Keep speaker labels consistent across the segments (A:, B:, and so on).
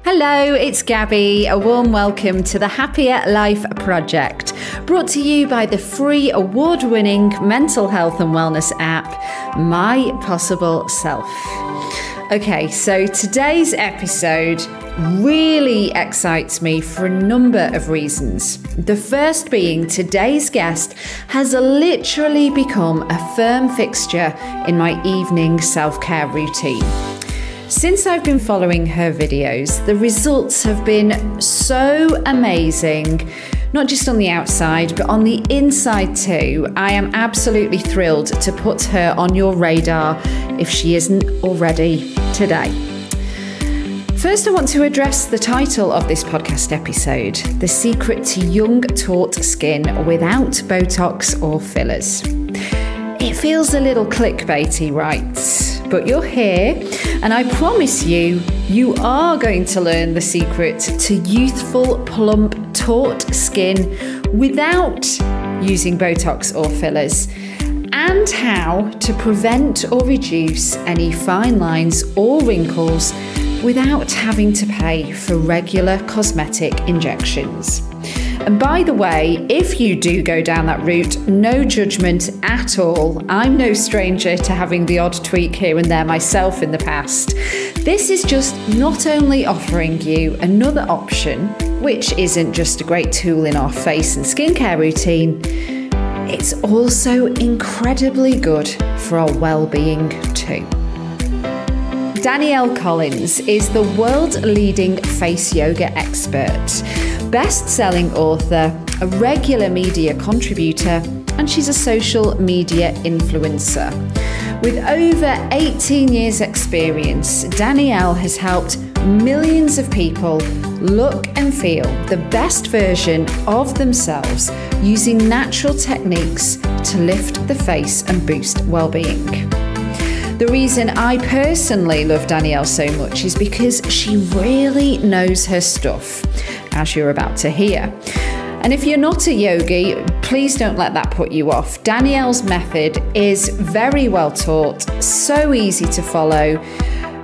A: Hello, it's Gabby. A warm welcome to the Happier Life Project, brought to you by the free award-winning mental health and wellness app, My Possible Self. Okay, so today's episode really excites me for a number of reasons. The first being today's guest has literally become a firm fixture in my evening self-care routine. Since I've been following her videos, the results have been so amazing, not just on the outside, but on the inside too. I am absolutely thrilled to put her on your radar if she isn't already today. First, I want to address the title of this podcast episode, The Secret to Young Taut Skin Without Botox or Fillers. It feels a little clickbaity, right? But you're here, and I promise you, you are going to learn the secret to youthful, plump, taut skin without using Botox or fillers, and how to prevent or reduce any fine lines or wrinkles without having to pay for regular cosmetic injections. And by the way, if you do go down that route, no judgment at all. I'm no stranger to having the odd tweak here and there myself in the past. This is just not only offering you another option, which isn't just a great tool in our face and skincare routine, it's also incredibly good for our well-being too. Danielle Collins is the world-leading face yoga expert, best-selling author, a regular media contributor, and she's a social media influencer. With over 18 years experience, Danielle has helped millions of people look and feel the best version of themselves using natural techniques to lift the face and boost well-being. The reason I personally love Danielle so much is because she really knows her stuff, as you're about to hear. And if you're not a yogi, please don't let that put you off. Danielle's method is very well taught, so easy to follow.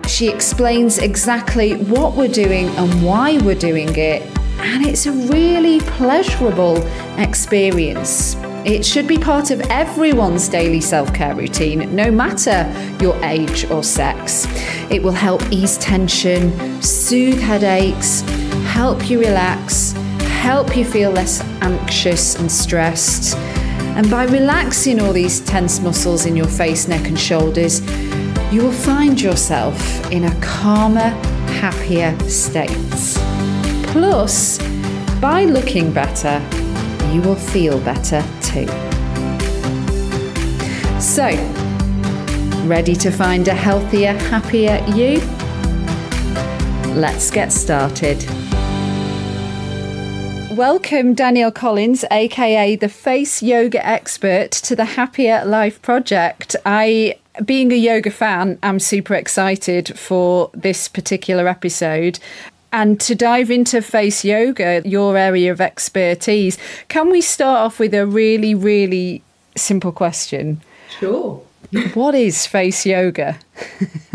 A: She explains exactly what we're doing and why we're doing it, and it's a really pleasurable experience. It should be part of everyone's daily self-care routine, no matter your age or sex. It will help ease tension, soothe headaches, help you relax, help you feel less anxious and stressed. And by relaxing all these tense muscles in your face, neck and shoulders, you will find yourself in a calmer, happier state. Plus, by looking better, you will feel better too. So, ready to find a healthier, happier you? Let's get started. Welcome, Danielle Collins, aka the Face Yoga Expert, to the Happier Life Project. Being a yoga fan, I'm super excited for this particular episode. And to dive into face yoga, your area of expertise, can we start off with a really, really simple question?
B: Sure.
A: What is face yoga?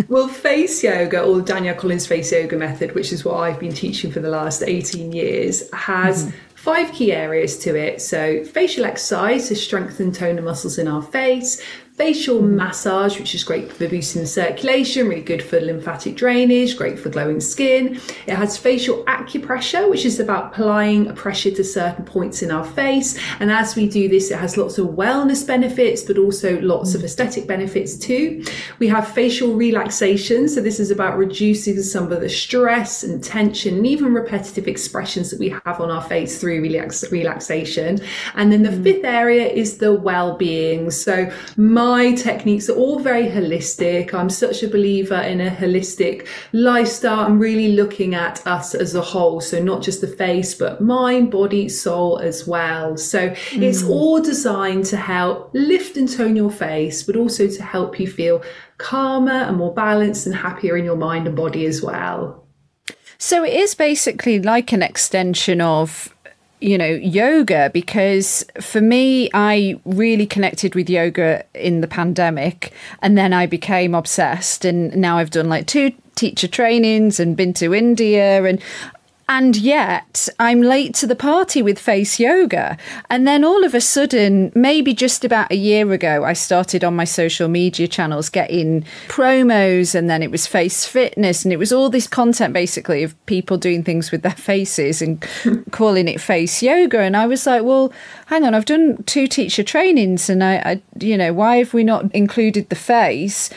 B: Well, face yoga, or the Danielle Collins Face Yoga method, which is what I've been teaching for the last 18 years, has 5 key areas to it. So facial exercise to strengthen tone and muscles in our face, facial massage, which is great for boosting the circulation, really good for lymphatic drainage, great for glowing skin. It has facial acupressure, which is about applying a pressure to certain points in our face. And as we do this, it has lots of wellness benefits, but also lots of aesthetic benefits too. We have facial relaxation. So this is about reducing some of the stress and tension and even repetitive expressions that we have on our face through relaxation. And then the 5th area is the well-being. So my techniques are all very holistic. I'm such a believer in a holistic lifestyle. I'm really looking at us as a whole. So not just the face, but mind, body, soul as well. So it's all designed to help lift and tone your face, but also to help you feel calmer and more balanced and happier in your mind and body as well.
A: So it is basically like an extension of, you know, yoga, because for me, I really connected with yoga in the pandemic, and then I became obsessed, and now I've done like two teacher trainings and been to India, and yet I'm late to the party with face yoga. And then all of a sudden, maybe just about a year ago, I started on my social media channels getting promos, and then it was face fitness, and it was all this content basically of people doing things with their faces and calling it face yoga. And I was like, well, hang on, I've done 2 teacher trainings, and I why have we not included the face?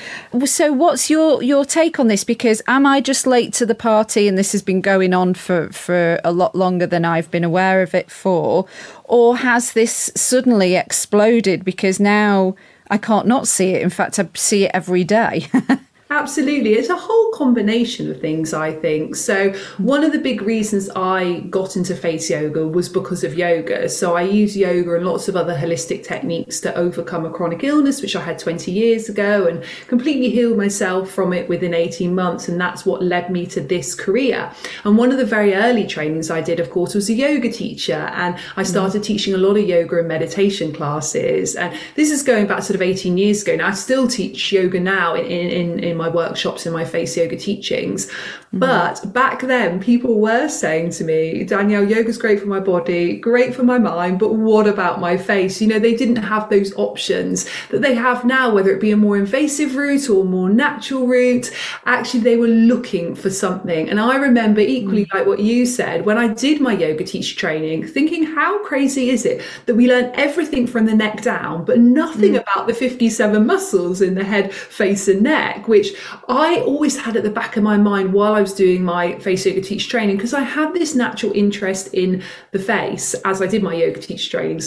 A: So what's your take on this? Because am I just late to the party and this has been going on for a lot longer than I've been aware of it for? Or has this suddenly exploded because now I can't not see it? In fact, I see it every day.
B: Absolutely. It's a whole combination of things, I think. So one of the big reasons I got into face yoga was because of yoga. So I use yoga and lots of other holistic techniques to overcome a chronic illness, which I had 20 years ago, and completely healed myself from it within 18 months. And that's what led me to this career. And one of the very early trainings I did, of course, was a yoga teacher. And I started teaching a lot of yoga and meditation classes. And this is going back sort of 18 years ago. Now, I still teach yoga now in my workshops and my face yoga teachings. But back then, people were saying to me, Danielle, yoga's great for my body, great for my mind, but what about my face? They didn't have those options that they have now, whether it be a more invasive route or a more natural route. Actually, they were looking for something. And I remember equally like what you said, when I did my yoga teacher training, thinking, how crazy is it that we learn everything from the neck down, but nothing about the 57 muscles in the head, face and neck, which I always had at the back of my mind while I was doing my face yoga teacher training, because I had this natural interest in the face as I did my yoga teacher training,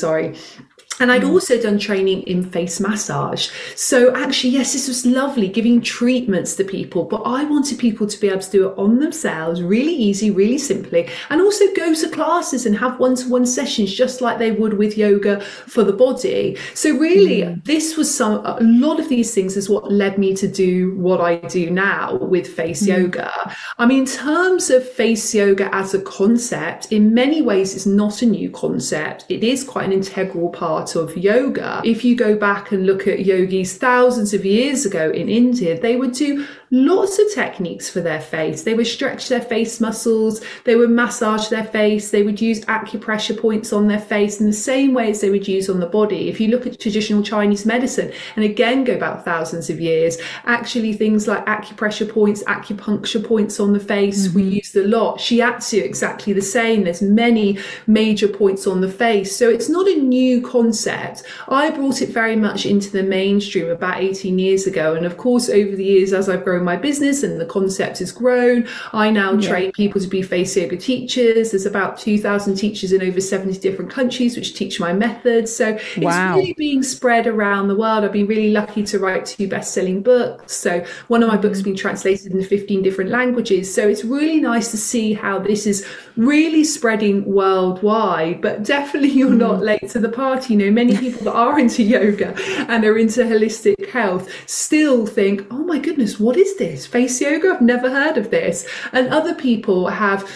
B: And I'd also done training in face massage. So actually, yes, this was lovely, giving treatments to people, but I wanted people to be able to do it on themselves, really easy, really simply, and also go to classes and have one-to-one sessions, just like they would with yoga for the body. So really, this was a lot of these things is what led me to do what I do now with face yoga. I mean, in terms of face yoga as a concept, in many ways, it's not a new concept. It is quite an integral part of yoga. If you go back and look at yogis thousands of years ago in India, they would do lots of techniques for their face. They would stretch their face muscles, they would massage their face, they would use acupressure points on their face in the same way as they would use on the body. If you look at traditional Chinese medicine, and again go back thousands of years, actually things like acupressure points, acupuncture points on the face, we used a lot. Shiatsu, exactly the same. There's many major points on the face. So it's not a new concept. I brought it very much into the mainstream about 18 years ago. And of course, over the years, as I've grown my business and the concept has grown, I now train people to be face yoga teachers. There's about 2,000 teachers in over 70 different countries which teach my methods. So it's really being spread around the world. I've been really lucky to write 2 best-selling books. So one of my books has been translated into 15 different languages. So it's really nice to see how this is really spreading worldwide. But definitely you're not late to the party. Many people that are into yoga and are into holistic health still think, oh my goodness, what is this? Face yoga? I've never heard of this. And other people have,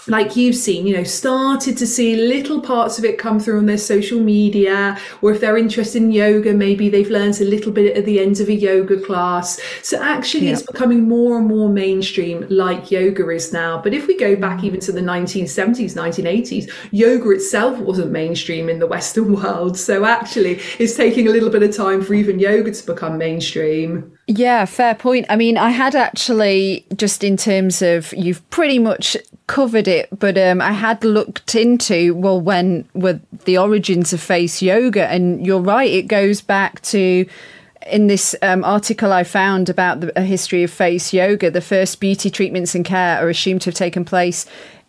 B: like you've seen, started to see little parts of it come through on their social media, or if they're interested in yoga, maybe they've learned a little bit at the end of a yoga class. So actually it's becoming more and more mainstream, like yoga is now. But if we go back even to the 1970s, 1980s, yoga itself wasn't mainstream in the Western world. So actually it's taking a little bit of time for even yoga to become mainstream.
A: Yeah, fair point. I mean, I had actually, just in terms of, you've pretty much covered it, but I had looked into, when were the origins of face yoga? And you're right, it goes back to, in this article I found about a history of face yoga, the first beauty treatments and care are assumed to have taken place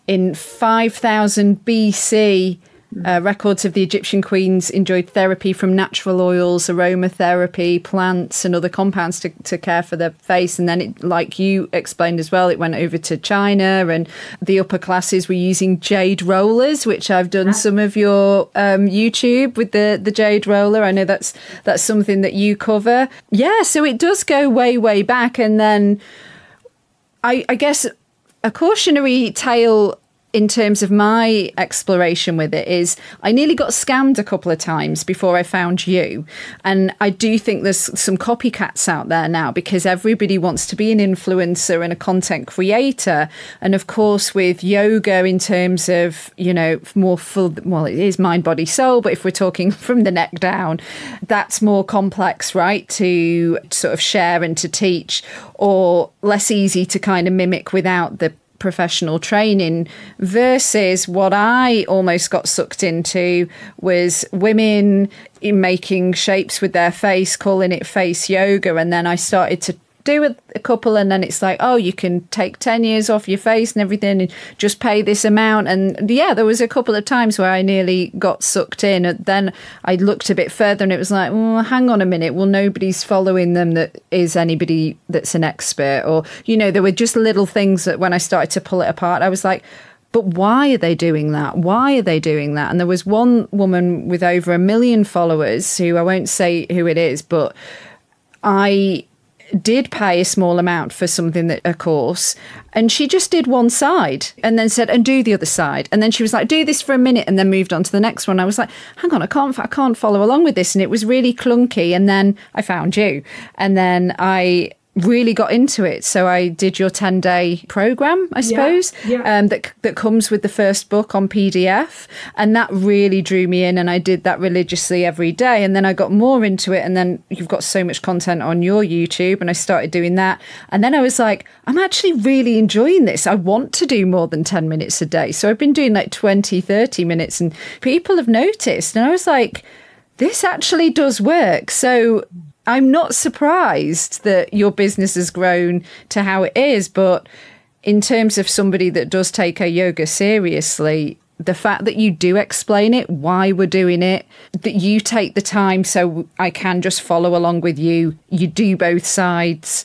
A: in 5000 BC. Records of the Egyptian queens enjoyed therapy from natural oils, aromatherapy, plants and other compounds to care for their face. And then, like you explained as well, it went over to China, and the upper classes were using jade rollers, which I've done some of your YouTube with the jade roller. I know that's something that you cover. Yeah, so it does go way, way back. And then I guess a cautionary tale in terms of my exploration with it is I nearly got scammed a couple of times before I found you. And I do think there's some copycats out there now because everybody wants to be an influencer and a content creator. And of course, with yoga in terms of, you know, more full, well, it is mind, body, soul. But if we're talking from the neck down, that's more complex, right, to sort of share and to teach, or less easy to kind of mimic without the professional training, versus what I almost got sucked into was women in making shapes with their face, calling it face yoga. And then I started to do a couple, and then it's like, oh, you can take 10 years off your face and everything and just pay this amount. And yeah, there was a couple of times where I nearly got sucked in. And then I looked a bit further and it was like, well, hang on a minute. Well, nobody's following them that is anybody that's an expert. Or, you know, there were just little things that when I started to pull it apart, I was like, but why are they doing that? Why are they doing that? And there was one woman with over 1 million followers who I won't say who it is, but I did pay a small amount for something, that a course, and she just did one side and then said, and do the other side. And then she was like, do this for a minute, and then moved on to the next one. I was like, hang on, I can't follow along with this. And it was really clunky. And then I found you, and then I really got into it. So I did your 10-day program, I suppose, that comes with the first book on PDF. And that really drew me in. And I did that religiously every day. And then I got more into it. And then you've got so much content on your YouTube. And I started doing that. And then I was like, I'm actually really enjoying this. I want to do more than 10 minutes a day. So I've been doing like 20, 30 minutes. And people have noticed. And I was like, this actually does work. So I'm not surprised that your business has grown to how it is, but in terms of somebody that does take a yoga seriously, the fact that you do explain it, why we're doing it, that you take the time so I can just follow along with you, you do both sides.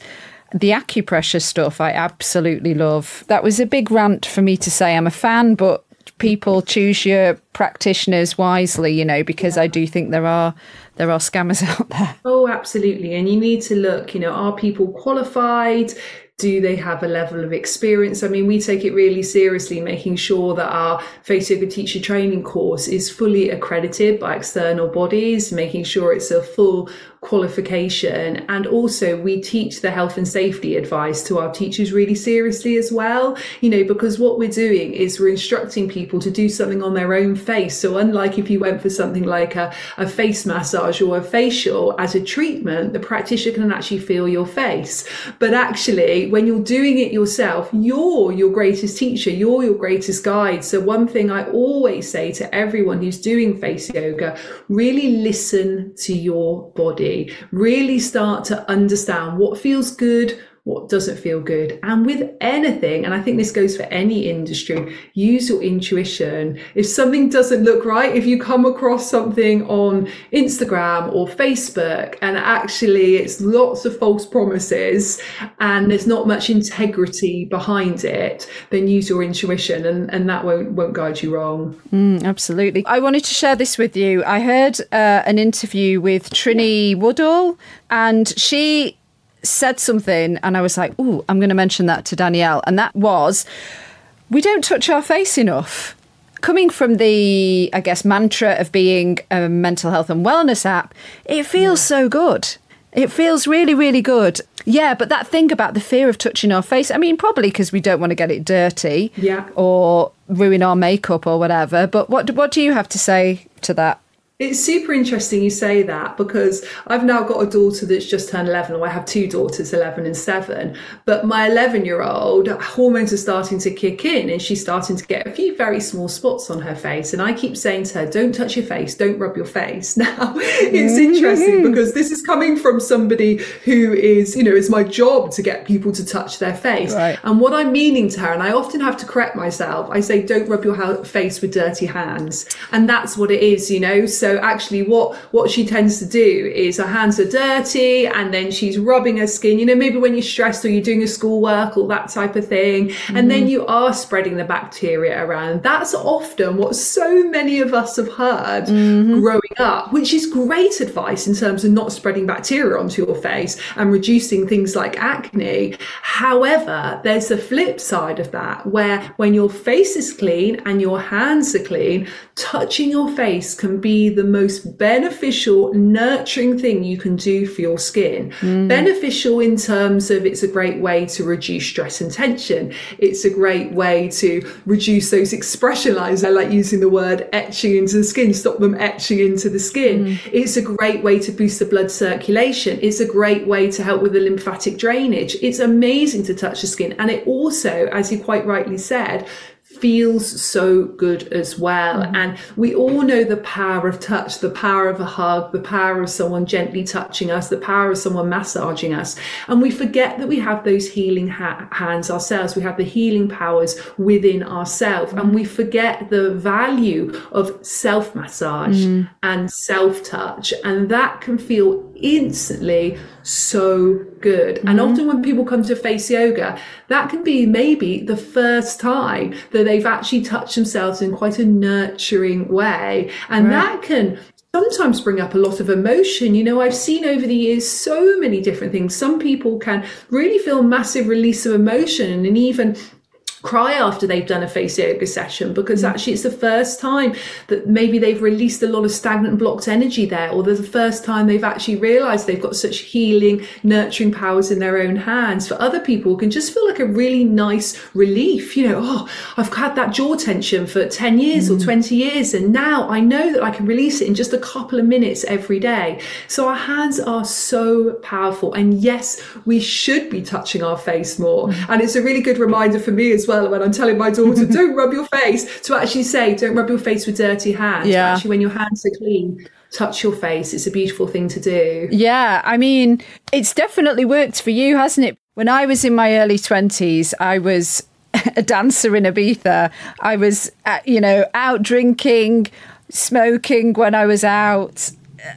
A: The acupressure stuff I absolutely love. That was a big rant for me to say I'm a fan, but people choose your practitioners wisely, you know, because I do think there are scammers out there.
B: Oh, absolutely. And you need to look, you know, are people qualified? Do they have a level of experience? I mean, we take it really seriously, making sure that our Face Yoga Teacher Training course is fully accredited by external bodies, making sure it's a full qualification. And also we teach the health and safety advice to our teachers really seriously as well, you know, because what we're doing is we're instructing people to do something on their own face. So unlike if you went for something like a face massage or a facial as a treatment, the practitioner can actually feel your face. But actually, when you're doing it yourself, you're your greatest teacher, you're your greatest guide. So one thing I always say to everyone who's doing face yoga, really listen to your body. Really start to understand what feels good, what doesn't feel good. And with anything, and I think this goes for any industry, use your intuition. If something doesn't look right, if you come across something on Instagram or Facebook and actually it's lots of false promises and there's not much integrity behind it, then use your intuition and that won't guide you wrong.
A: Absolutely. I wanted to share this with you. I heard an interview with Trini Woodall, and she said something and I was like, oh, I'm going to mention that to Danielle. And that was, we don't touch our face enough. Coming from the, I guess, mantra of being a mental health and wellness app, it feels so good. It feels really, really good. Yeah, but that thing about the fear of touching our face, I mean, probably because we don't want to get it dirty or ruin our makeup or whatever. But what do you have to say to that?
B: It's super interesting you say that, because I've now got a daughter that's just turned 11, or I have two daughters, 11 and 7. But my 11-year-old, hormones are starting to kick in and she's starting to get a few very small spots on her face. And I keep saying to her, don't touch your face, don't rub your face. Now, it's interesting because this is coming from somebody who is, you know, it's my job to get people to touch their face. Right. And what I'm meaning to her, and I often have to correct myself, I say, don't rub your face with dirty hands. And that's what it is, you know. So So actually what she tends to do is her hands are dirty and then she's rubbing her skin, you know, maybe when you're stressed or you're doing a schoolwork or that type of thing. And then you are spreading the bacteria around. That's often what so many of us have heard growing up, which is great advice in terms of not spreading bacteria onto your face and reducing things like acne. However, there's the flip side of that, where when your face is clean and your hands are clean, touching your face can be the most beneficial, nurturing thing you can do for your skin. Beneficial in terms of it's a great way to reduce stress and tension. It's a great way to reduce those expression lines. I like using the word etching into the skin, stop them etching into the skin. It's a great way to boost the blood circulation. It's a great way to help with the lymphatic drainage. It's amazing to touch the skin. And it also, as you quite rightly said, feels so good as well. And we all know the power of touch, the power of a hug, the power of someone gently touching us, the power of someone massaging us. And we forget that we have those healing hands ourselves. We have the healing powers within ourselves. And we forget the value of self-massage and self-touch. And that can feel instantly so good. And often when people come to face yoga, that can be maybe the first time that they've actually touched themselves in quite a nurturing way. And that can sometimes bring up a lot of emotion. You know, I've seen over the years so many different things. Some people can really feel massive release of emotion and even cry after they've done a face yoga session, because actually it's the first time that maybe they've released a lot of stagnant blocked energy there, or the first time they've actually realized they've got such healing, nurturing powers in their own hands. For other people, it can just feel like a really nice relief. You know, oh, I've had that jaw tension for 10 years or 20 years, and now I know that I can release it in just a couple of minutes every day. So our hands are so powerful. And yes, we should be touching our face more. And it's a really good reminder for me as well, when I'm telling my daughter, don't rub your face, to actually say, don't rub your face with dirty hands. Actually, when your hands are clean, touch your face. It's a beautiful thing to do.
A: Yeah, I mean, it's definitely worked for you, hasn't it? When I was in my early 20s, I was a dancer in Ibiza. I was, out drinking, smoking when I was out,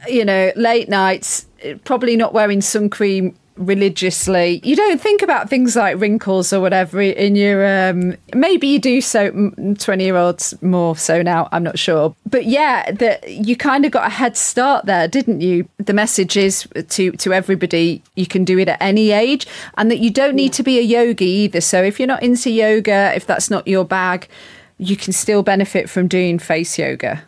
A: late nights, probably not wearing sun cream religiously. You don't think about things like wrinkles or whatever in your maybe you do, so 20-year-olds more so now, I'm not sure, but yeah, that you kind of got a head start there, didn't you? The message is to everybody, you can do it at any age, and that you don't need to be a yogi either. So if you're not into yoga, if that's not your bag, you can still benefit from doing face yoga.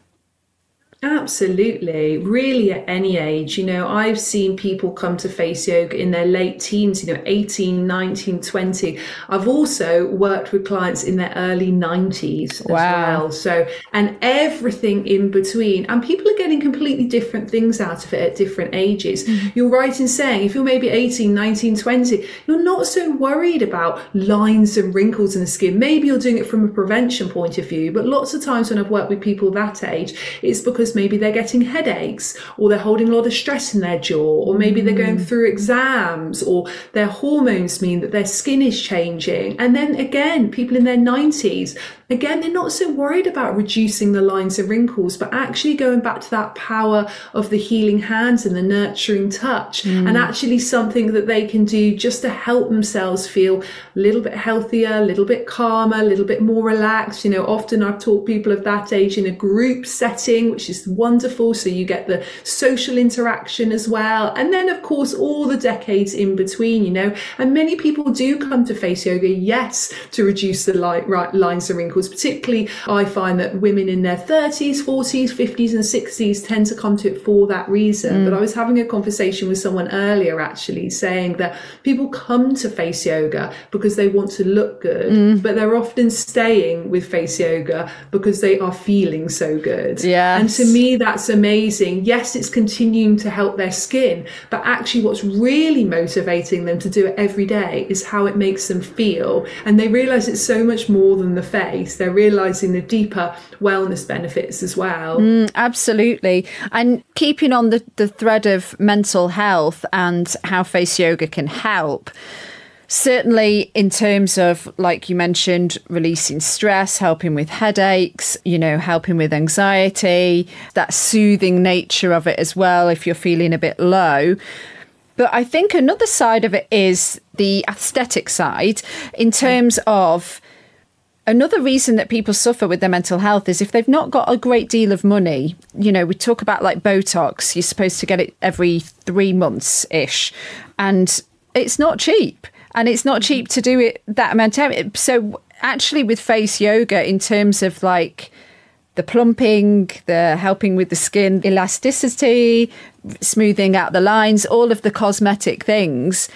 B: Absolutely. Really at any age. I've seen people come to face yoga in their late teens, 18, 19, 20. I've also worked with clients in their early 90s as well. So, and everything in between. And people are getting completely different things out of it at different ages. You're right in saying if you're maybe 18, 19, 20, you're not so worried about lines and wrinkles in the skin. Maybe you're doing it from a prevention point of view. But lots of times when I've worked with people that age, it's because maybe they're getting headaches, or they're holding a lot of stress in their jaw, or maybe they're going through exams, or their hormones mean that their skin is changing. And then again, people in their 90s, again, they're not so worried about reducing the lines and wrinkles, but actually going back to that power of the healing hands and the nurturing touch, and actually something that they can do just to help themselves feel a little bit healthier, a little bit calmer, a little bit more relaxed. Often I've taught people of that age in a group setting, which is wonderful. So you get the social interaction as well. And then, of course, all the decades in between, and many people do come to face yoga, yes, to reduce the lines and wrinkles. Particularly, I find that women in their 30s, 40s, 50s and 60s tend to come to it for that reason. But I was having a conversation with someone earlier actually saying that people come to face yoga because they want to look good, but they're often staying with face yoga because they are feeling so good. And to me, that's amazing. Yes, it's continuing to help their skin, but actually what's really motivating them to do it every day is how it makes them feel. And they realize it's so much more than the face. They're realizing the deeper wellness benefits as well.
A: Absolutely. And keeping on the thread of mental health and how face yoga can help. Certainly in terms of, like you mentioned, releasing stress, helping with headaches, helping with anxiety, that soothing nature of it as well if you're feeling a bit low. But I think another side of it is the aesthetic side in terms of another reason that people suffer with their mental health is if they've not got a great deal of money. We talk about like Botox, you're supposed to get it every 3 months-ish, and it's not cheap. And it's not cheap to do it that amount of time. So actually with face yoga, in terms of like the plumping, the helping with the skin elasticity, smoothing out the lines, all of the cosmetic things,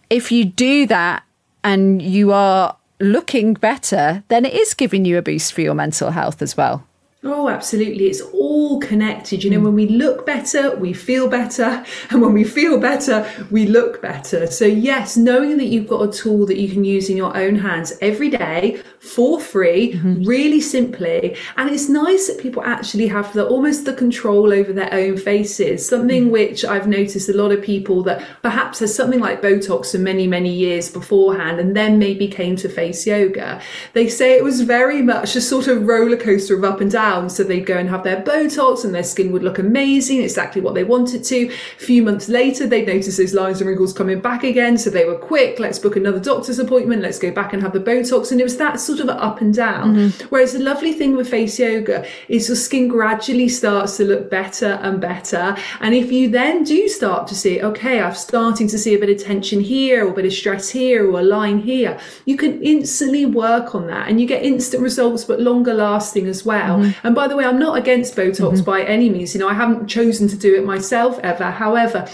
A: if you do that and you are looking better, then it is giving you a boost for your mental health as well.
B: Oh, absolutely. It's all connected. When we look better, we feel better. And when we feel better, we look better. So yes, knowing that you've got a tool that you can use in your own hands every day for free, really simply. And it's nice that people actually have almost the control over their own faces. Something which I've noticed a lot of people that perhaps has something like Botox for many, many years beforehand and then maybe came to face yoga. They say it was very much a sort of roller coaster of up and down. So they'd go and have their Botox and their skin would look amazing, exactly what they wanted to. A few months later, they'd notice those lines and wrinkles coming back again. So they were quick, let's book another doctor's appointment, let's go back and have the Botox. And it was that sort of up and down. Whereas the lovely thing with face yoga is your skin gradually starts to look better and better. And if you then do start to see, okay, I'm starting to see a bit of tension here or a bit of stress here or a line here, you can instantly work on that and you get instant results, but longer lasting as well. And by the way, I'm not against Botox by any means. I haven't chosen to do it myself ever. However,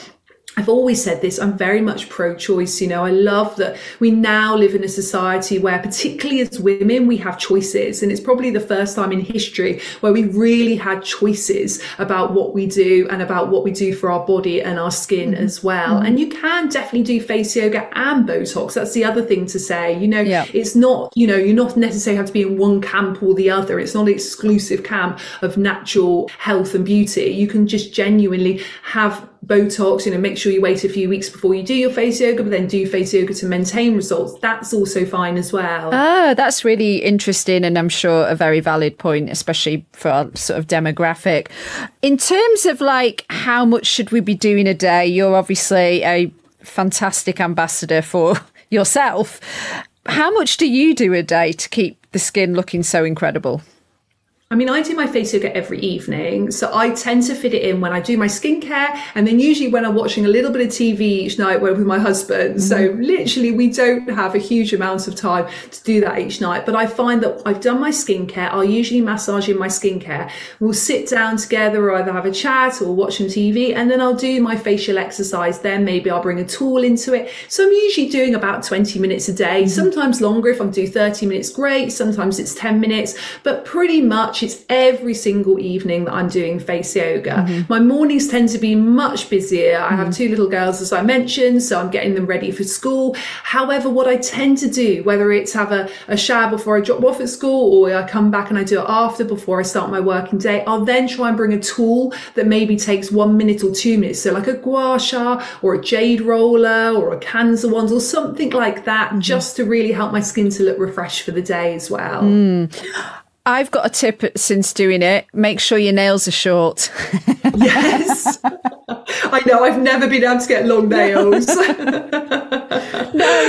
B: I've always said this, I'm very much pro-choice. I love that we now live in a society where, particularly as women, we have choices. And it's probably the first time in history where we really had choices about what we do and about what we do for our body and our skin as well. And you can definitely do face yoga and Botox. That's the other thing to say. It's not, you're not necessarily have to be in one camp or the other. It's not an exclusive camp of natural health and beauty. You can just genuinely have Botox, make sure you wait a few weeks before you do your face yoga, but then do face yoga to maintain results. That's also fine as well.
A: Oh, that's really interesting. And I'm sure a very valid point, especially for our sort of demographic. In terms of like, how much should we be doing a day? You're obviously a fantastic ambassador for yourself. How much do you do a day to keep the skin looking so incredible?
B: I do my face yoga every evening, so I tend to fit it in when I do my skincare, and then usually when I'm watching a little bit of TV each night with my husband. So literally we don't have a huge amount of time to do that each night, but I find that I've done my skincare. I'll usually massage in my skincare. We'll sit down together or either have a chat or watch some TV, and then I'll do my facial exercise. Then maybe I'll bring a tool into it. So I'm usually doing about 20 minutes a day, sometimes longer. If I'm doing 30 minutes, great. Sometimes it's 10 minutes, but pretty much it's every single evening that I'm doing face yoga. My mornings tend to be much busier. I have 2 little girls, as I mentioned, so I'm getting them ready for school. However, what I tend to do, whether it's have a shower before I drop off at school or I come back and I do it after, before I start my working day, I'll then try and bring a tool that maybe takes 1 minute or 2 minutes. So like a gua sha or a jade roller or a Kanza wand or something like that, just to really help my skin to look refreshed for the day as well.
A: I've got a tip since doing it. Make sure your nails are short.
B: Yes. I know, I've never been able to get long nails.
A: No,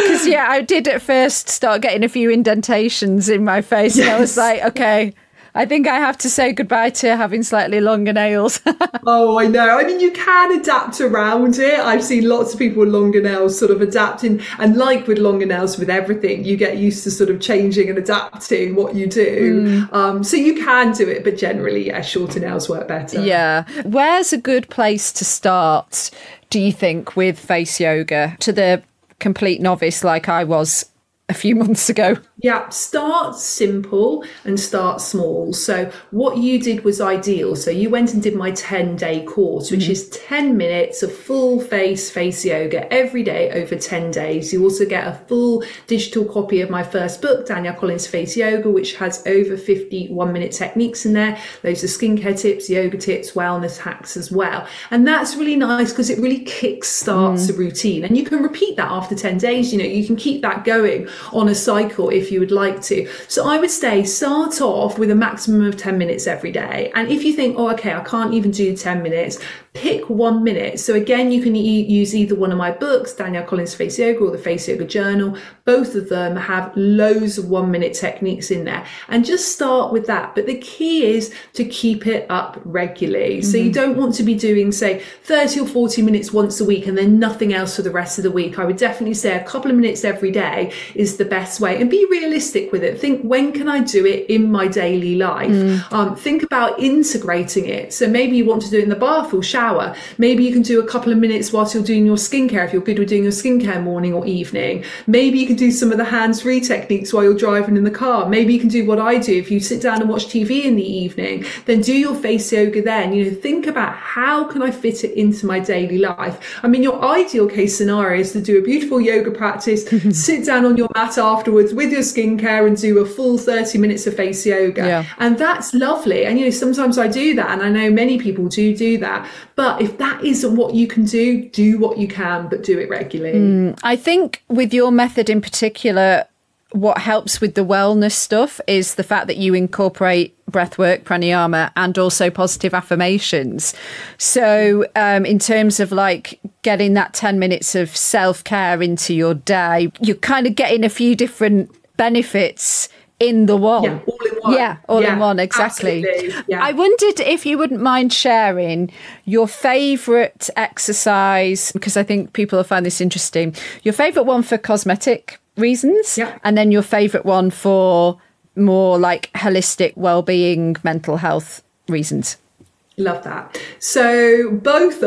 A: because I did at first start getting a few indentations in my face. Yes. And I was like, okay, I think I have to say goodbye to having slightly longer nails.
B: Oh, I know. You can adapt around it. I've seen lots of people with longer nails sort of adapting, and like with longer nails with everything, you get used to sort of changing and adapting what you do. So you can do it, but generally, shorter nails work better.
A: Yeah. Where's a good place to start, do you think, with face yoga to the complete novice like I was a few months ago?
B: Yeah, start simple and start small. So what you did was ideal. So you went and did my 10-day course, which is 10 minutes of full face yoga every day over 10 days. You also get a full digital copy of my first book, Danielle Collins Face Yoga, which has over 50 1-minute techniques in there. Those are skincare tips, yoga tips, wellness hacks as well. And that's really nice because it really kickstarts a routine. And you can repeat that after 10 days. You know, you can keep that going on a cycle if you would like to. So I would say start off with a maximum of 10 minutes every day. And if you think, oh, okay, I can't even do 10 minutes, pick 1 minute. So again, you can use either one of my books, Danielle Collins Face Yoga or the Face Yoga Journal. Both of them have loads of 1-minute techniques in there. And just start with that. But the key is to keep it up regularly. So you don't want to be doing, say, 30 or 40 minutes once a week and then nothing else for the rest of the week. I would definitely say a couple of minutes every day is the best way. And be realistic with it. Think, when can I do it in my daily life? Think about integrating it. So maybe you want to do it in the bath or shower. Maybe you can do a couple of minutes whilst you're doing your skincare, if you're good with doing your skincare morning or evening. Maybe you can do some of the hands-free techniques while you're driving in the car. Maybe you can do what I do. If you sit down and watch TV in the evening, then do your face yoga then. You know, think about, how can I fit it into my daily life? I mean, your ideal case scenario is to do a beautiful yoga practice, sit down on your mat afterwards with your skincare and do a full 30 minutes of face yoga.
A: Yeah.
B: And that's lovely. And, you know, sometimes I do that, and I know many people do that. But if that isn't what you can do what you can, but do it regularly.
A: I think with your method in particular, what helps with the wellness stuff is the fact that you incorporate breathwork, pranayama, and also positive affirmations. So in terms of like getting that 10 minutes of self-care into your day, you're kind of getting a few different benefits in the one.
B: Yeah, all in one.
A: Yeah, all in one, exactly.
B: Yeah.
A: I wondered if you wouldn't mind sharing your favourite exercise, because I think people will find this interesting. Your favourite one for cosmetic reasons, and then your favourite one for more like holistic well-being, mental health reasons.
B: Love that. So both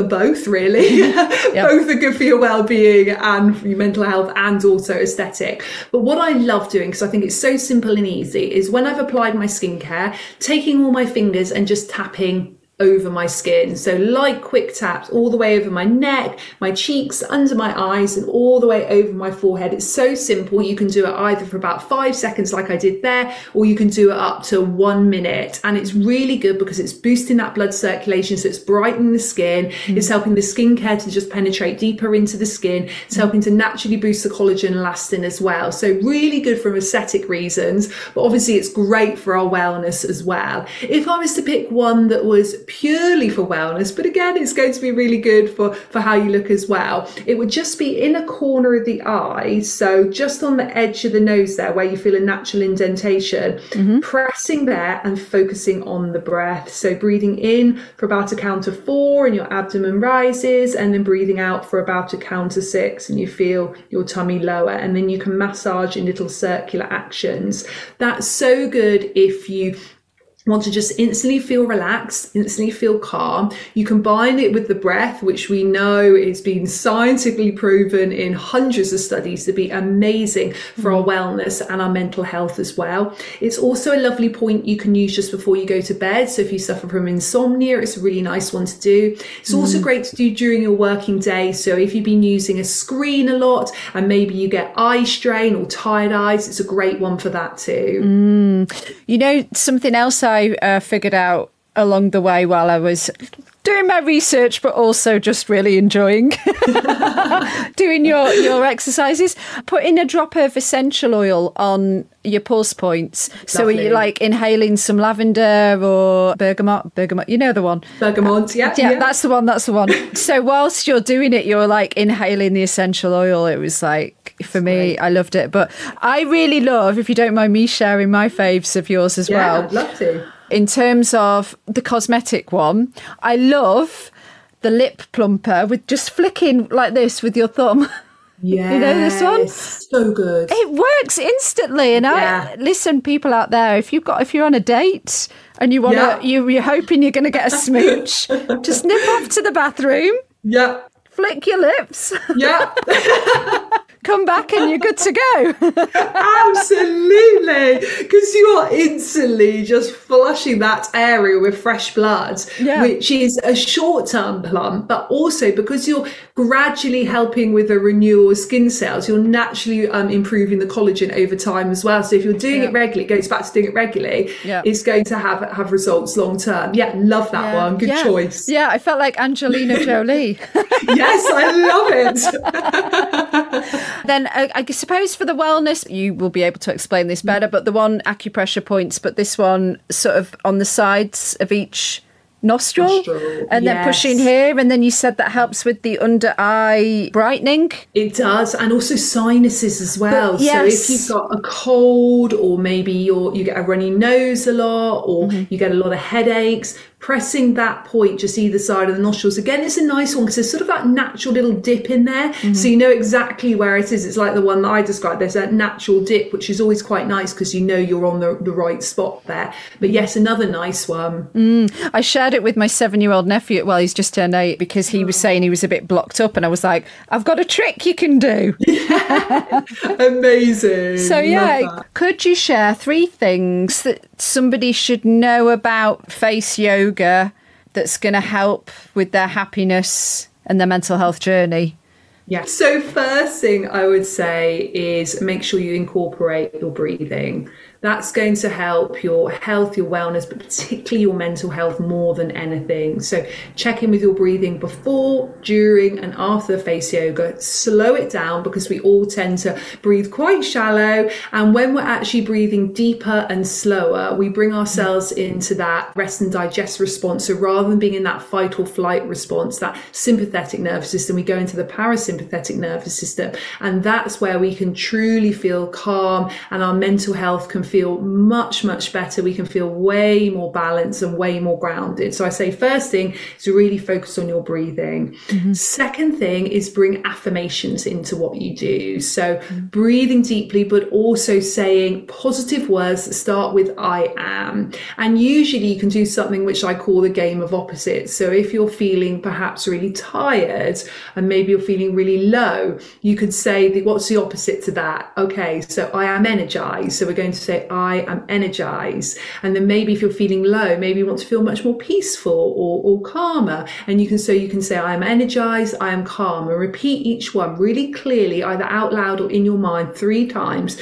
B: really. Both are good for your well-being and for your mental health, and also aesthetic. But what I love doing, because I think it's so simple and easy, is when I've applied my skincare, taking all my fingers and just tapping over my skin. So light, quick taps all the way over my neck, my cheeks, under my eyes, and all the way over my forehead. It's so simple. You can do it either for about 5 seconds like I did there, or you can do it up to 1 minute. And it's really good because it's boosting that blood circulation. So it's brightening the skin. It's helping the skincare to just penetrate deeper into the skin. It's helping to naturally boost the collagen and elastin as well. So really good for aesthetic reasons, but obviously it's great for our wellness as well. If I was to pick one that was purely for wellness, but again, it's going to be really good for how you look as well, it would just be in a corner of the eye. So just on the edge of the nose there, where you feel a natural indentation, pressing there and focusing on the breath. So breathing in for about a count of 4 and your abdomen rises, and then breathing out for about a count of 6 and you feel your tummy lower, and then you can massage in little circular actions. That's so good if you want to just instantly feel relaxed, instantly feel calm. You combine it with the breath, which we know is been scientifically proven in hundreds of studies to be amazing for our wellness and our mental health as well. It's also a lovely point you can use just before you go to bed. So if you suffer from insomnia, it's a really nice one to do. It's also great to do during your working day. So if you've been using a screen a lot and maybe you get eye strain or tired eyes, it's a great one for that too.
A: You know, something else I figured out along the way while I was doing my research, but also just really enjoying doing your exercises, putting a drop of essential oil on your pulse points. So are you like inhaling some lavender or bergamot, you know the one?
B: Bergamot, yeah.
A: That's the one. So whilst you're doing it, you're like inhaling the essential oil. It was like, for me, I loved it. But I really love, if you don't mind me sharing my faves of yours as well.
B: Yeah, I'd love to.
A: In terms of the cosmetic one, I love the lip plumper with just flicking like this with your thumb.
B: Yeah,
A: you know this one?
B: So good.
A: It works instantly. And I listen, people out there, if you're on a date and you want to, you're hoping you're going to get a smooch, just nip off to the bathroom.
B: Yeah.
A: Flick your lips.
B: Yeah.
A: come back and you're good to go.
B: Absolutely, because you are instantly just flushing that area with fresh blood, which is a short-term plump, but also because you're gradually helping with the renewal of skin cells, you're naturally improving the collagen over time as well. So if you're doing it regularly, it goes back to doing it regularly, it's going to have results long term. Love that one. Good choice.
A: I felt like Angelina Jolie.
B: Yes, I love
A: it. Then I suppose for the wellness, you will be able to explain this better, but the one acupressure points, but this one sort of on the sides of each nostril and then pushing here, and then you said that helps with the under eye brightening.
B: It does, and also sinuses as well. So if you've got a cold, or maybe you get a runny nose a lot, or you get a lot of headaches, pressing that point just either side of the nostrils, again, it's a nice one because there's sort of that natural little dip in there, so you know exactly where it is. It's like the one that I described. There's that natural dip, which is always quite nice because you know you're on the right spot there. But yes, another nice one.
A: I shared it with my 7-year-old nephew. Well, he's just turned 8, because he was saying he was a bit blocked up, and I was like, I've got a trick you can do.
B: Amazing.
A: So could you share 3 things that somebody should know about face yoga that's going to help with their happiness and their mental health journey?
B: So first thing I would say is make sure you incorporate your breathing. That's going to help your health, your wellness, but particularly your mental health more than anything. So check in with your breathing before, during, and after face yoga. Slow it down, because we all tend to breathe quite shallow. And when we're actually breathing deeper and slower, we bring ourselves into that rest and digest response. So rather than being in that fight or flight response, that sympathetic nervous system, we go into the parasympathetic nervous system. And that's where we can truly feel calm, and our mental health can feel much, much better. We can feel way more balanced and way more grounded. So I say first thing is to really focus on your breathing. Second thing is bring affirmations into what you do. So breathing deeply, but also saying positive words that start with I am. And usually you can do something which I call the game of opposites. So if you're feeling perhaps really tired, and maybe you're feeling really low, you could say, what's the opposite to that? Okay, so I am energized. So we're going to say I am energized. And then maybe if you're feeling low, maybe you want to feel much more peaceful or calmer. And you can say I am energized, I am calm, and repeat each one really clearly, either out loud or in your mind 3 times.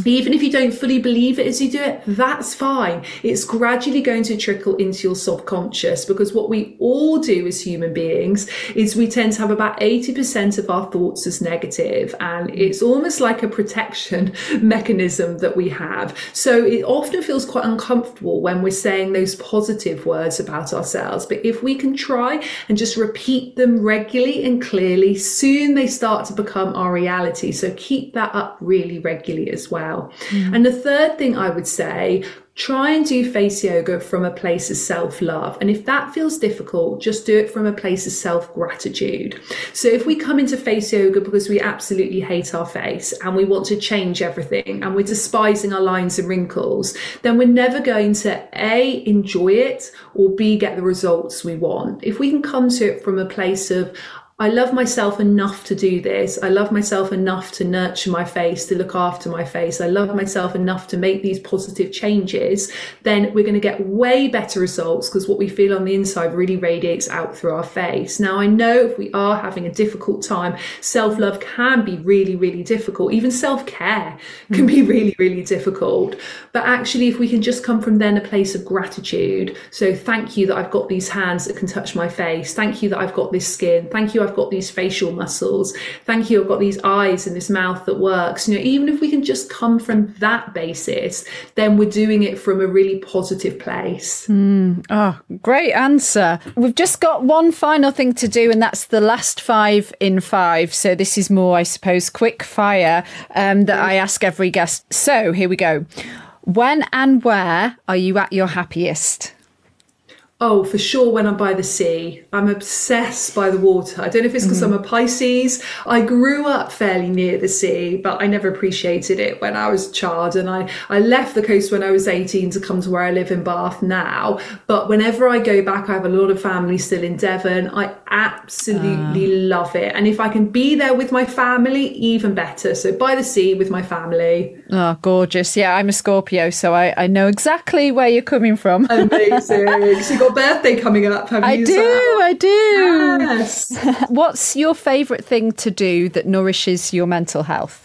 B: Even if you don't fully believe it as you do it, that's fine. It's gradually going to trickle into your subconscious, because what we all do as human beings is we tend to have about 80% of our thoughts as negative, and it's almost like a protection mechanism that we have. So it often feels quite uncomfortable when we're saying those positive words about ourselves. But if we can try and just repeat them regularly and clearly, soon they start to become our reality. So keep that up really regularly as well. And the third thing I would say, try and do face yoga from a place of self-love. And if that feels difficult, just do it from a place of self-gratitude. So if we come into face yoga because we absolutely hate our face and we want to change everything and we're despising our lines and wrinkles, then we're never going to A, enjoy it, or B, get the results we want. If we can come to it from a place of, I love myself enough to do this. I love myself enough to nurture my face, to look after my face. I love myself enough to make these positive changes. Then we're going to get way better results, because what we feel on the inside really radiates out through our face. Now, I know if we are having a difficult time, self-love can be really, really difficult. Even self-care can be really, really difficult. But actually, if we can just come from then a place of gratitude. So thank you that I've got these hands that can touch my face. Thank you that I've got this skin. Thank you I've got these facial muscles. Thank you, I've got these eyes and this mouth that works. You know, even if we can just come from that basis, then we're doing it from a really positive place.
A: Oh, great answer. We've just got one final thing to do, and that's the last 5 in 5. So this is more, I suppose, quick fire that I ask every guest. So here we go. When and where are you at your happiest?
B: Oh, for sure, when I'm by the sea. I'm obsessed by the water. I don't know if it's because I'm a Pisces. I grew up fairly near the sea, but I never appreciated it when I was a child. And I left the coast when I was 18 to come to where I live in Bath now. But whenever I go back, I have a lot of family still in Devon. I absolutely love it. And if I can be there with my family, even better. So by the sea with my family.
A: Oh, gorgeous. Yeah, I'm a Scorpio, so I know exactly where you're coming from.
B: Amazing. So you've got a birthday coming up, have you?
A: I do.
B: Yes.
A: What's your favourite thing to do that nourishes your mental health?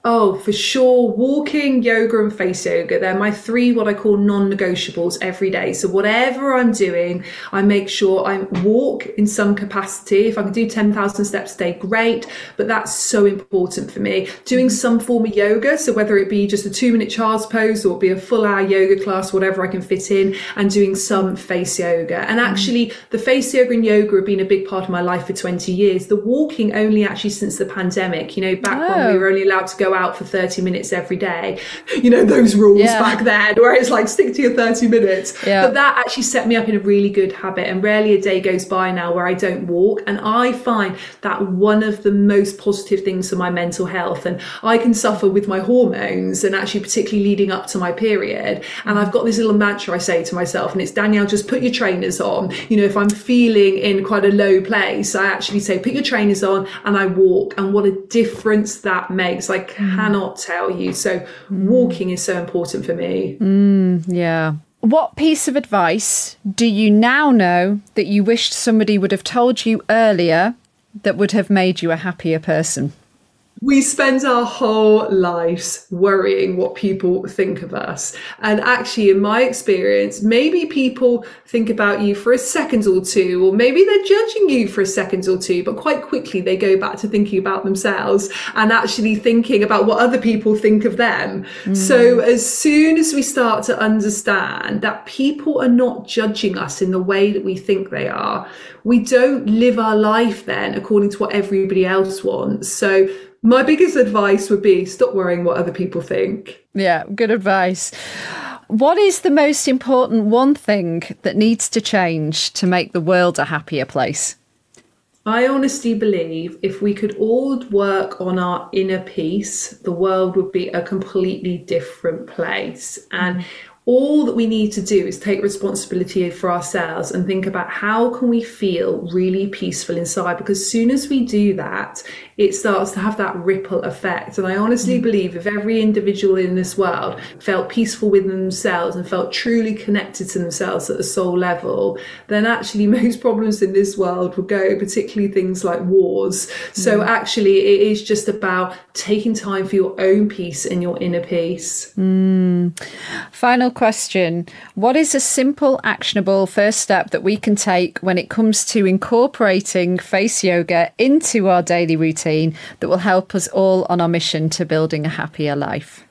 B: Oh, for sure. Walking, yoga and face yoga. They're my three, what I call non-negotiables every day. So whatever I'm doing, I make sure I walk in some capacity. If I can do 10,000 steps a day, great. But that's so important for me. Doing some form of yoga. So whether it be just a 2-minute child's pose or be a full hour yoga class, whatever I can fit in, and doing some face yoga. And actually the face yoga and yoga have been a big part of my life for 20 years. The walking only actually since the pandemic, back when we were only allowed to go out for 30 minutes every day, those rules back then where it's like stick to your 30 minutes. But that actually set me up in a really good habit, and rarely a day goes by now where I don't walk. And I find that one of the most positive things for my mental health. And I can suffer with my hormones, and actually particularly leading up to my period, and I've got this little mantra I say to myself, and it's, Danielle, just put your trainers on. If I'm feeling in quite a low place, I actually say put your trainers on and I walk, and what a difference that makes. I cannot tell you. So walking is so important for me.
A: Yeah. What piece of advice do you now know that you wished somebody would have told you earlier that would have made you a happier person?
B: We spend our whole lives worrying what people think of us. And actually, in my experience, maybe people think about you for a second or two, or maybe they're judging you for a second or two, but quite quickly they go back to thinking about themselves and actually thinking about what other people think of them. So as soon as we start to understand that people are not judging us in the way that we think they are, we don't live our life then according to what everybody else wants. So my biggest advice would be stop worrying what other people think.
A: Yeah, good advice. What is the most important one thing that needs to change to make the world a happier place?
B: I honestly believe if we could all work on our inner peace, the world would be a completely different place. And all that we need to do is take responsibility for ourselves and think about how can we feel really peaceful inside, because as soon as we do that, it starts to have that ripple effect. And I honestly believe if every individual in this world felt peaceful within themselves and felt truly connected to themselves at a soul level, then actually most problems in this world will go, particularly things like wars. So actually it is just about taking time for your own peace and your inner peace.
A: Final question. What is a simple, actionable first step that we can take when it comes to incorporating face yoga into our daily routine that will help us all on our mission to building a happier life?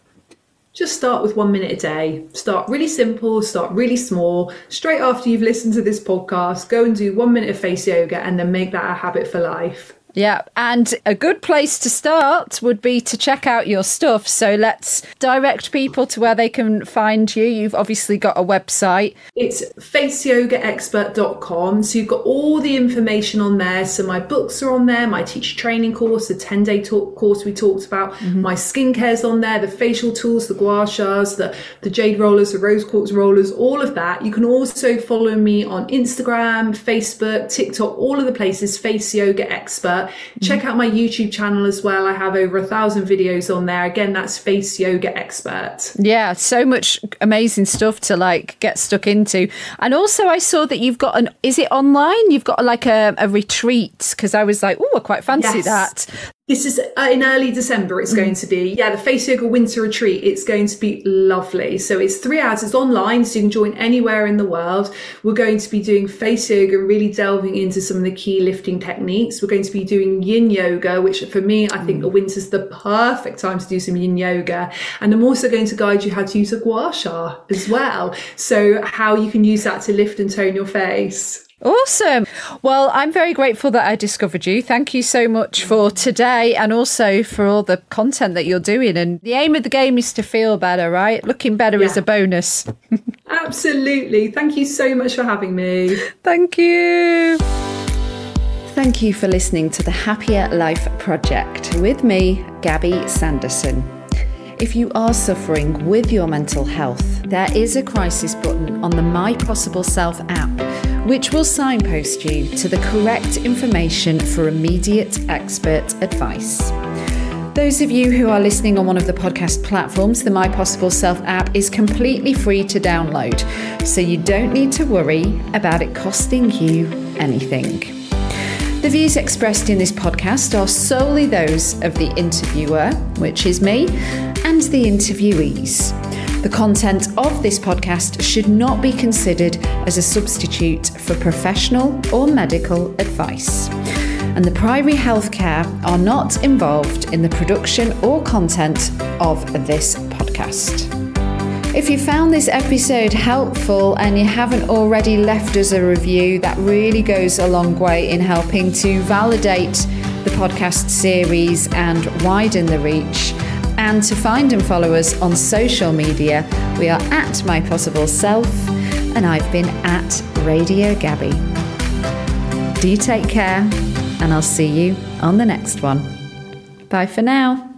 B: Just start with 1 minute a day. Start really simple, start really small. Straight after you've listened to this podcast, go and do 1 minute of face yoga and then make that a habit for life.
A: Yeah, and a good place to start would be to check out your stuff. So let's direct people to where they can find you. You've obviously got a website.
B: It's faceyogaexpert.com. So you've got all the information on there. So my books are on there, my teacher training course, the 10-day course we talked about, my skincare's on there, the facial tools, the gua shas, the jade rollers, the rose quartz rollers, all of that. You can also follow me on Instagram, Facebook, TikTok, all of the places, Face Yoga Expert. Check out my YouTube channel as well. I have over 1,000 videos on there. Again, that's Face Yoga Expert.
A: Yeah, so much amazing stuff to get stuck into. And also I saw that you've got is it online? You've got a retreat, because I was like, oh, I quite fancy that.
B: This is in early December, it's going to be. Yeah, the Face Yoga Winter Retreat. It's going to be lovely. So it's 3 hours. It's online, so you can join anywhere in the world. We're going to be doing face yoga, really delving into some of the key lifting techniques. We're going to be doing yin yoga, which for me, I think the winter's the perfect time to do some yin yoga. And I'm also going to guide you how to use a gua sha as well. So how you can use that to lift and tone your face.
A: Awesome. Well, I'm very grateful that I discovered you. Thank you so much for today, and also for all the content that you're doing. And the aim of the game is to feel better, right? Looking better is a bonus.
B: Absolutely. Thank you so much for having me.
A: Thank you. Thank you for listening to the Happier Life Project with me, Gabby Sanderson. If you are suffering with your mental health, there is a crisis button on the My Possible Self app, which will signpost you to the correct information for immediate expert advice. Those of you who are listening on one of the podcast platforms, the My Possible Self app is completely free to download, so you don't need to worry about it costing you anything. The views expressed in this podcast are solely those of the interviewer, which is me, and the interviewees. The content of this podcast should not be considered as a substitute for professional or medical advice. And the primary healthcare are not involved in the production or content of this podcast. If you found this episode helpful and you haven't already left us a review, that really goes a long way in helping to validate the podcast series and widen the reach. And to find and follow us on social media, we are at My Possible Self, and I've been at Radio Gabby. Do take care, and I'll see you on the next one. Bye for now.